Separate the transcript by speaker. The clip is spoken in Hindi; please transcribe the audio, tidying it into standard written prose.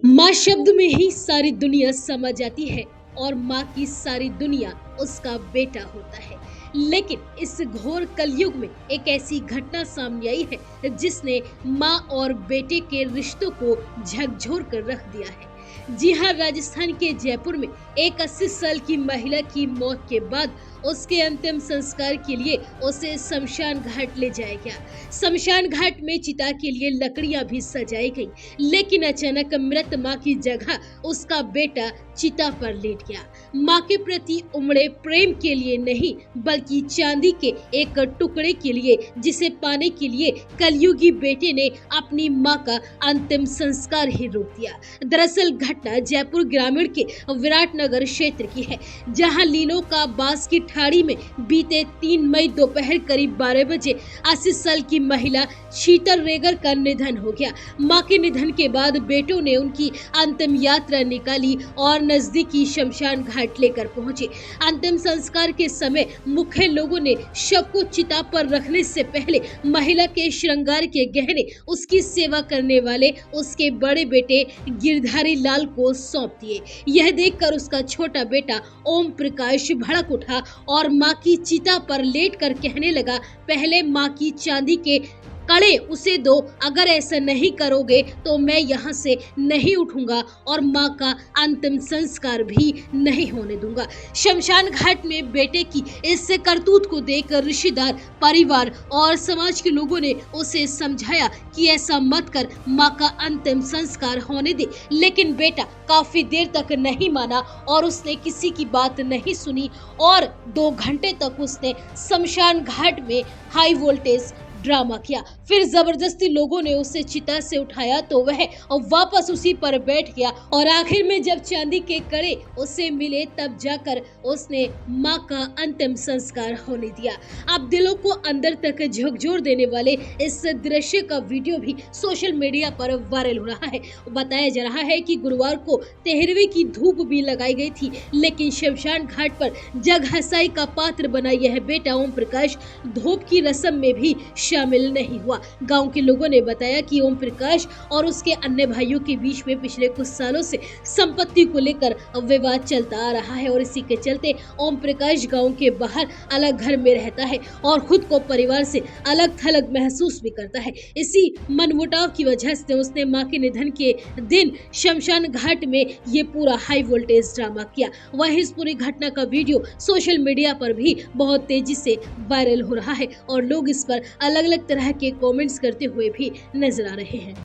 Speaker 1: माँ शब्द में ही सारी दुनिया समा जाती है और माँ की सारी दुनिया उसका बेटा होता है। लेकिन इस घोर कलयुग में एक ऐसी घटना सामने आई है जिसने माँ और बेटे के रिश्तों को झकझोर कर रख दिया है। जी हाँ, राजस्थान के जयपुर में एक 80 साल की महिला की मौत के बाद उसके अंतिम संस्कार के लिए उसे शमशान घाट ले जाया गया। शमशान घाट में चिता के लिए लकड़ियां भी सजाई गई, लेकिन अचानक मृत मां की जगह उसका बेटा चिता पर लेट गया। मां के प्रति उमड़े प्रेम के लिए नहीं, बल्कि चांदी के एक टुकड़े के लिए, जिसे पाने के लिए कलयुगी बेटे ने अपनी मां का अंतिम संस्कार ही रोक दिया। दरअसल घटना जयपुर ग्रामीण के विराटनगर क्षेत्र की है, जहां लीलों का बास की ठाड़ी में बीते 3 मई दोपहर करीब 12 बजे 80 साल की महिला शीतल रेगर का निधन हो गया। मां के निधन के बाद बेटों ने उनकी अंतिम यात्रा निकाली और नजदीकी शमशान घाट लेकर पहुंचे। अंतिम संस्कार के समय मुख्य लोगों ने शव को चिता पर रखने से पहले महिला के श्रृंगार के गहने उसकी सेवा करने वाले उसके बड़े बेटे गिरधारी लाल को सौंप दिए। यह देखकर उसका छोटा बेटा ओम प्रकाश भड़क उठा और मां की चिता पर लेटकर कहने लगा, पहले मां की चांदी के कड़े उसे दो, अगर ऐसा नहीं करोगे तो मैं यहाँ से नहीं उठूंगा और माँ का अंतिम संस्कार भी नहीं होने दूंगा। शमशान घाट में बेटे की इस करतूत को देखकर रिश्तेदार, परिवार और समाज के लोगों ने उसे समझाया कि ऐसा मत कर, माँ का अंतिम संस्कार होने दे। लेकिन बेटा काफी देर तक नहीं माना और उसने किसी की बात नहीं सुनी और 2 घंटे तक उसने शमशान घाट में हाई वोल्टेज ड्रामा किया। फिर जबरदस्ती लोगों ने उसे चिता से उठाया तो वह वापस उसी पर बैठ गया और आखिर में जब चांदी के कड़े उसे मिले तब जाकर उसने मां का अंतिम संस्कार होने दिया। अब दिलों को अंदर तक झकझोर देने वाले इस दृश्य का वीडियो भी सोशल मीडिया पर वायरल हो रहा है। बताया जा रहा है कि गुरुवार को 13वीं की धूप भी लगाई गई थी, लेकिन शमशान घाट पर जग हंसाई का पात्र बना यह बेटा ओम प्रकाश धूप की रस्म में भी शामिल नहीं हुआ। गांव के लोगों ने बताया कि ओम प्रकाश और उसके अन्य भाइयों के बीच में पिछले कुछ सालों से संपत्ति को लेकर विवाद चलता आ रहा है और इसी के चलते ओम प्रकाश गांव के बाहर अलग घर में रहता है और खुद को परिवार से अलग थलग महसूस भी करता है। इसी मनमुटाव की वजह से उसने मां के निधन के दिन शमशान घाट में ये पूरा हाई वोल्टेज ड्रामा किया। वहीं इस पूरी घटना का वीडियो सोशल मीडिया पर भी बहुत तेजी से वायरल हो रहा है और लोग इस पर अलग अलग तरह के कमेंट्स करते हुए भी नजर आ रहे हैं।